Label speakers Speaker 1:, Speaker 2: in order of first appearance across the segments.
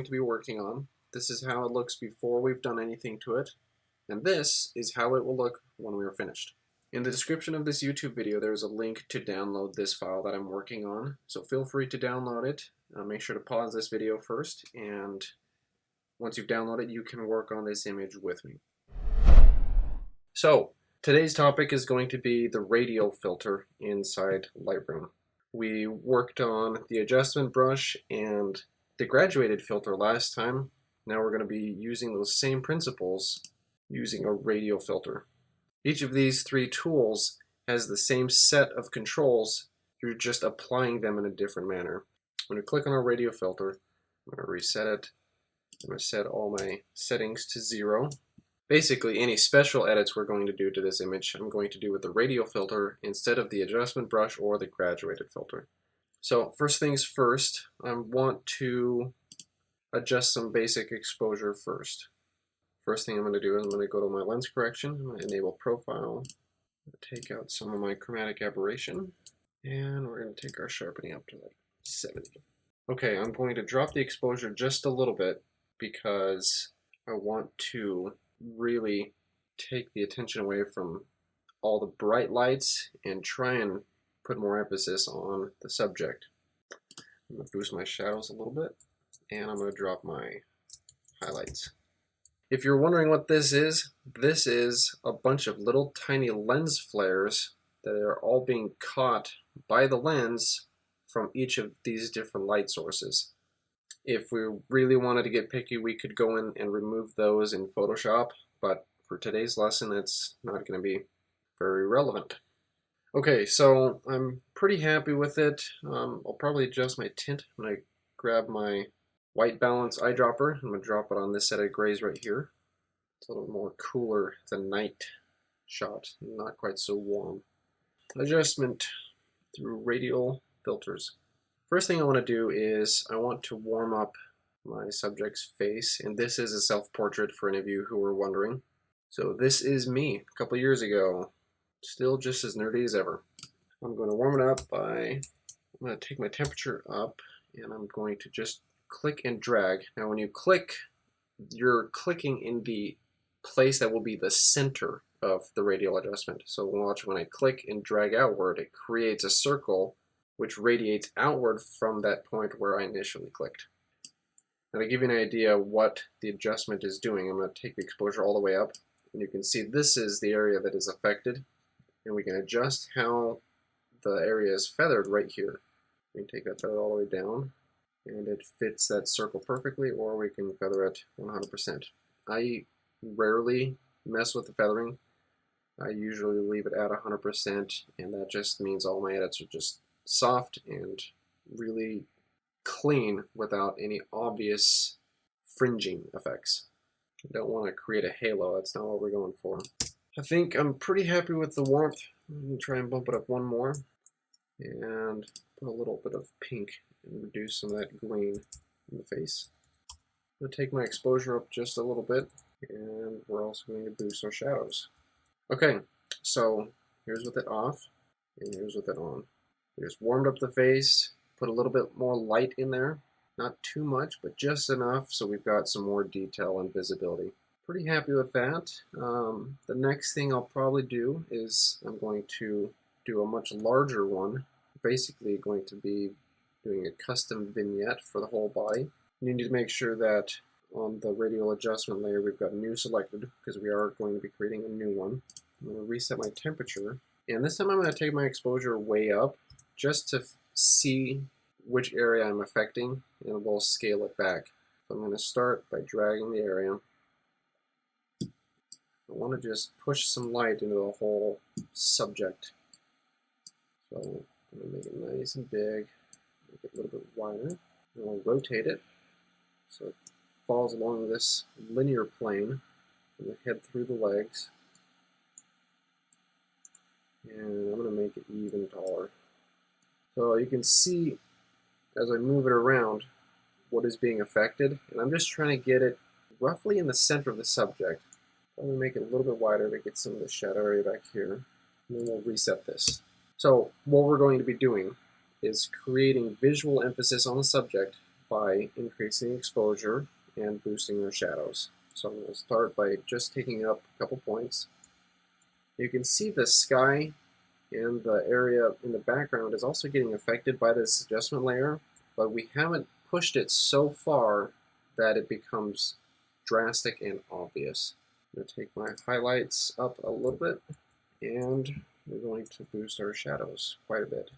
Speaker 1: to be working on. This is how it looks before we've done anything to it, and this is how it will look when we are finished. In the description of this YouTube video, there is a link to download this file that I'm working on, so feel free to download it. Make sure to pause this video first, and once you've downloaded it, you can work on this image with me. So, today's topic is going to be the radial filter inside Lightroom. We worked on the adjustment brush and the graduated filter last time. Now we're going to be using those same principles using a radial filter. Each of these three tools has the same set of controls, you're just applying them in a different manner. I'm going to click on our radial filter, I'm going to reset it, I'm going to set all my settings to 0. Basically, any special edits we're going to do to this image, I'm going to do with the radial filter instead of the adjustment brush or the graduated filter. So first things first, I want to adjust some basic exposure first. First thing I'm going to do is I'm going to go to my lens correction, I'm going to enable profile, take out some of my chromatic aberration, and we're going to take our sharpening up to like 70. Okay, I'm going to drop the exposure just a little bit because I want to really take the attention away from all the bright lights and try and put more emphasis on the subject. I'm going to boost my shadows a little bit, and I'm going to drop my highlights. If you're wondering what this is a bunch of little tiny lens flares that are all being caught by the lens from each of these different light sources. If we really wanted to get picky, we could go in and remove those in Photoshop, but for today's lesson, it's not going to be very relevant. Okay, so I'm pretty happy with it. I'll probably adjust my tint. I'm going to grab my white balance eyedropper. I'm going to drop it on this set of grays right here. It's a little more cooler than night shot, not quite so warm. Adjustment through radial filters. First thing I want to do is I want to warm up my subject's face, and this is a self-portrait for any of you who were wondering. So this is me a couple years ago, still just as nerdy as ever. I'm going to warm it up by, I'm going to take my temperature up, and I'm going to just click and drag. Now when you click, you're clicking in the place that will be the center of the radial adjustment. So watch, when I click and drag outward, it creates a circle which radiates outward from that point where I initially clicked. Now to give you an idea what the adjustment is doing, I'm going to take the exposure all the way up, and you can see this is the area that is affected, and we can adjust how the area is feathered right here. We can take that feather all the way down, and it fits that circle perfectly, or we can feather it 100%. I rarely mess with the feathering. I usually leave it at 100%, and that just means all my edits are just soft and really clean without any obvious fringing effects. I don't want to create a halo, that's not what we're going for. I think I'm pretty happy with the warmth. I'm going to try and bump it up one more and put a little bit of pink and reduce some of that green in the face. I'm going to take my exposure up just a little bit, and we're also going to boost our shadows. Okay, so here's with it off, and here's with it on. We just warmed up the face, put a little bit more light in there, not too much, but just enough so we've got some more detail and visibility. Pretty happy with that. The next thing I'll probably do is I'm going to do a much larger one, basically going to be doing a custom vignette for the whole body. You need to make sure that on the radial adjustment layer we've got new selected, because we are going to be creating a new one. I'm going to reset my temperature, and this time I'm going to take my exposure way up just to see which area I'm affecting, and we'll scale it back. So I'm going to start by dragging the area. I want to just push some light into the whole subject. So I'm going to make it nice and big, make it a little bit wider, and I'll rotate it so it falls along this linear plane from the head through the legs. And I'm going to make it even taller. So you can see as I move it around what is being affected, and I'm just trying to get it roughly in the center of the subject. I'm going to make it a little bit wider to get some of the shadow area back here, and then we'll reset this. So what we're going to be doing is creating visual emphasis on the subject by increasing exposure and boosting their shadows. So I'm going to start by just taking up a couple points. You can see the sky and the area in the background is also getting affected by this adjustment layer, but we haven't pushed it so far that it becomes drastic and obvious. I'm going to take my highlights up a little bit, and we're going to boost our shadows quite a bit.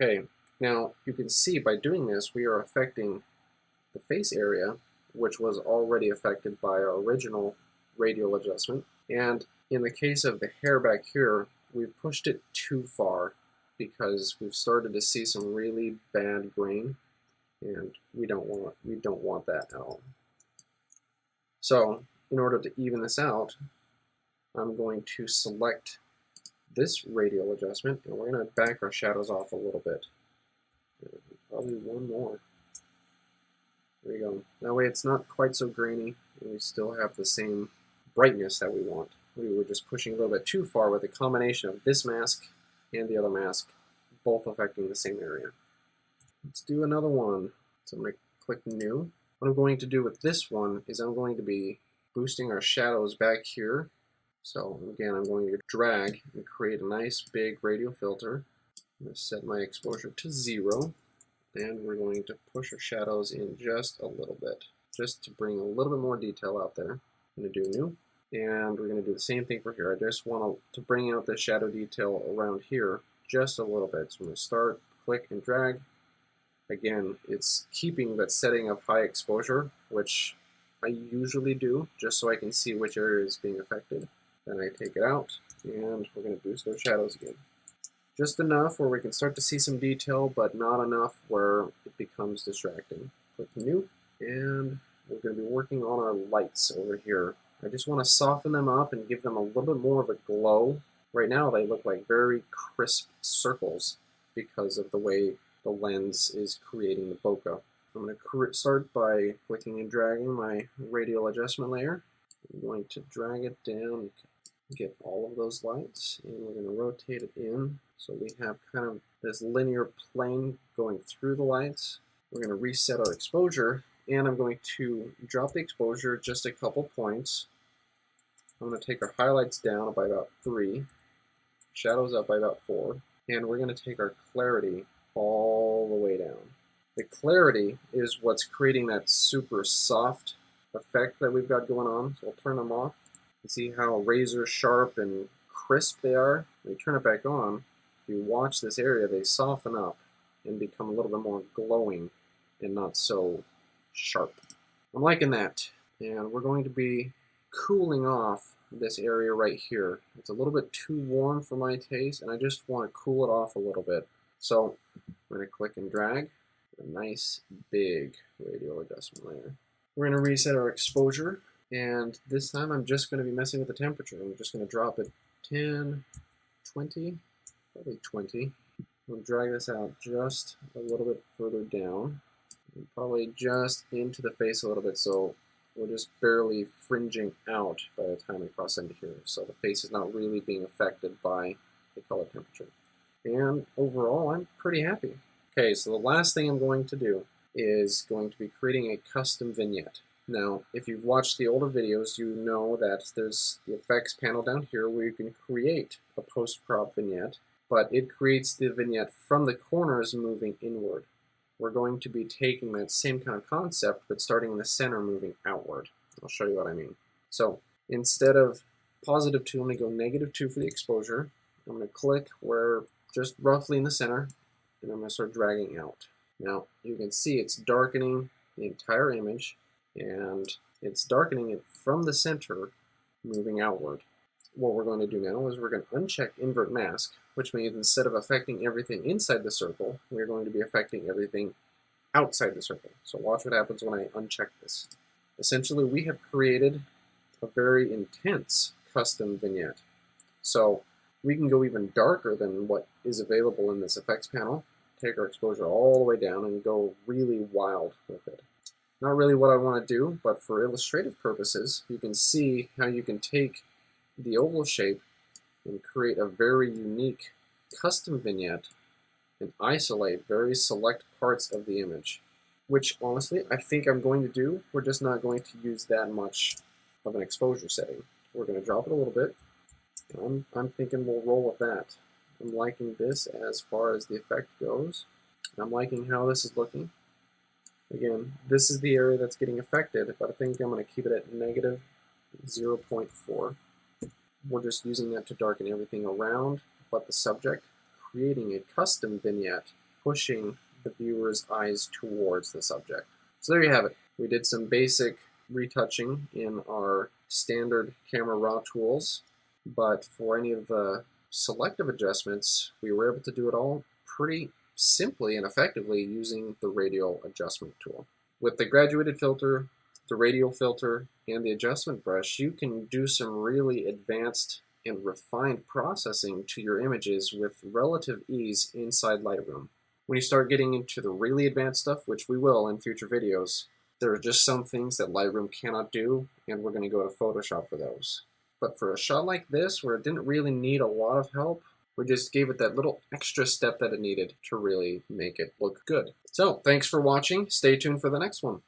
Speaker 1: Okay, now you can see by doing this we are affecting the face area, which was already affected by our original radial adjustment, and in the case of the hair back here, we've pushed it too far because we've started to see some really bad grain, and we don't want that at all. So in order to even this out, I'm going to select this radial adjustment, and we're going to back our shadows off a little bit. Probably one more. There you go. That way it's not quite so grainy, and we still have the same brightness that we want. We were just pushing a little bit too far with a combination of this mask and the other mask, both affecting the same area. Let's do another one. So I'm going to click New. What I'm going to do with this one is I'm going to be boosting our shadows back here. So again, I'm going to drag and create a nice big radial filter. I'm going to set my exposure to 0, and we're going to push our shadows in just a little bit, just to bring a little bit more detail out there. I'm going to do New. And we're going to do the same thing for here. I just want to bring out the shadow detail around here just a little bit. So I'm going to start, click, and drag. Again, it's keeping that setting of high exposure, which I usually do, just so I can see which area is being affected. Then I take it out, and we're going to boost those shadows again. Just enough where we can start to see some detail, but not enough where it becomes distracting. Click New, and we're going to be working on our lights over here. I just want to soften them up and give them a little bit more of a glow. Right now they look like very crisp circles because of the way the lens is creating the bokeh. I'm going to start by clicking and dragging my radial adjustment layer. I'm going to drag it down, get all of those lights, and we're going to rotate it in so we have kind of this linear plane going through the lights. We're going to reset our exposure, and I'm going to drop the exposure just a couple points. I'm going to take our highlights down by about 3, shadows up by about 4, and we're going to take our clarity all the way down. The clarity is what's creating that super soft effect that we've got going on, so I'll turn them off. You see how razor sharp and crisp they are? When you turn it back on, if you watch this area, they soften up and become a little bit more glowing and not so sharp. I'm liking that, and we're going to be cooling off this area right here. It's a little bit too warm for my taste, and I just want to cool it off a little bit. So we're going to click and drag a nice big radial adjustment layer. We're going to reset our exposure, and this time I'm just going to be messing with the temperature. I'm just going to drop it 10, 20, probably 20. We'll drag this out just a little bit further down, and probably just into the face a little bit, so we're just barely fringing out by the time we cross into here. So the face is not really being affected by the color temperature. And overall, I'm pretty happy. Okay, so the last thing I'm going to do is going to be creating a custom vignette. Now, if you've watched the older videos, you know that there's the effects panel down here where you can create a post-crop vignette, but it creates the vignette from the corners moving inward. We're going to be taking that same kind of concept, but starting in the center, moving outward. I'll show you what I mean. So instead of +2, I'm going to go -2 for the exposure. I'm going to click where just roughly in the center, and I'm going to start dragging out. Now you can see it's darkening the entire image, and it's darkening it from the center, moving outward. What we're going to do now is we're going to uncheck Invert Mask, which means instead of affecting everything inside the circle, we're going to be affecting everything outside the circle. So watch what happens when I uncheck this. Essentially, we have created a very intense custom vignette. So we can go even darker than what is available in this effects panel, take our exposure all the way down, and go really wild with it. Not really what I want to do, but for illustrative purposes, you can see how you can take the oval shape and create a very unique custom vignette and isolate very select parts of the image. which honestly I think I'm going to do. We're just not going to use that much of an exposure setting. We're going to drop it a little bit. I'm thinking we'll roll with that. I'm liking this as far as the effect goes. I'm liking how this is looking. Again, this is the area that's getting affected, but I think I'm going to keep it at negative 0.4. We're just using that to darken everything around but the subject, creating a custom vignette, pushing the viewer's eyes towards the subject. So there you have it. We did some basic retouching in our standard camera raw tools, but for any of the selective adjustments, we were able to do it all pretty simply and effectively using the Radial Adjustment tool. With the graduated filter, the Radial Filter, and the adjustment brush, you can do some really advanced and refined processing to your images with relative ease inside Lightroom. When you start getting into the really advanced stuff, which we will in future videos, there are just some things that Lightroom cannot do, and we're going to go to Photoshop for those. But for a shot like this, where it didn't really need a lot of help, we just gave it that little extra step that it needed to really make it look good. So, thanks for watching. Stay tuned for the next one.